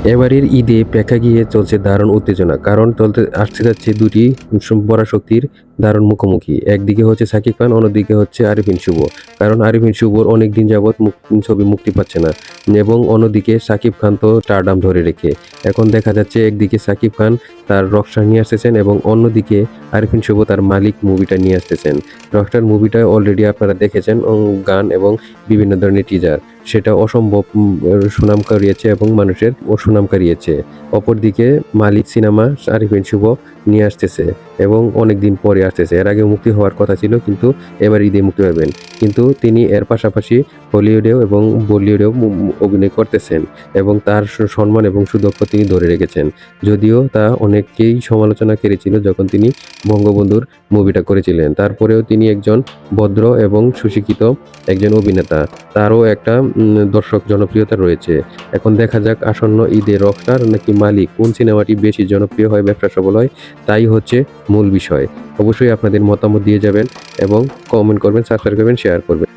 এবারের ঈদে প্রেক্ষাগৃহে চলছে দারুণ উত্তেজনা। কারণ চলতে আসতে যাচ্ছে দুটি পরাশক্তির দারুণ মুখোমুখি। একদিকে হচ্ছে শাকিব খান, অন্যদিকে হচ্ছে আরিফিন শুভ। কারণ আরিফিন শুভর অনেকদিন যাবৎ ছবি মুক্তি পাচ্ছে না এবং অন্যদিকে শাকিব খান তো স্টারডাম ধরে রেখে। এখন দেখা যাচ্ছে একদিকে শাকিব খান তার রকস্টার নিয়ে আসতেছেন এবং অন্যদিকে আরিফিন শুভ তার মালিক মুভিটা নিয়ে আসতেছেন। রকস্টার মুভিটা অলরেডি আপনারা দেখেছেন গান এবং বিভিন্ন ধরনের টিজার। সেটা অসম্ভব সুনাম কুড়িয়েছে এবং মানুষের সুনাম কুড়িয়েছে। অপরদিকে মালিক সিনেমা আরিফিন শুভ নিয়ে আসতেছে এবং অনেকদিন পরে আসতেছে। এর আগে মুক্তি হওয়ার কথা ছিল কিন্তু এবার ঈদে মুক্তি পাবেন। কিন্তু তিনি এর পাশাপাশি হলিউডেও এবং বলিউডেও অভিনয় করতেছেন এবং তার সম্মান এবং সুদক্ষ তিনি ধরে রেখেছেন। যদিও তা অনেকেই সমালোচনা করেছিল যখন তিনি বঙ্গবন্ধুর মুভিটা করেছিলেন। তারপরেও তিনি একজন ভদ্র এবং সুশিক্ষিত একজন অভিনেতা। তারও একটা দর্শক জনপ্রিয়তা রয়েছে। এখন দেখা যাক আসন্ন ঈদে রকস্টার নাকি মালিক কোন সিনেমাটি বেশি জনপ্রিয় হয়, ব্যবসা সফল হয়, তাই হচ্ছে মূল বিষয়। অবশ্যই আপনাদের মতামত দিয়ে যাবেন এবং কমেন্ট করবেন, সাবস্ক্রাইব করবেন, শেয়ার করবেন।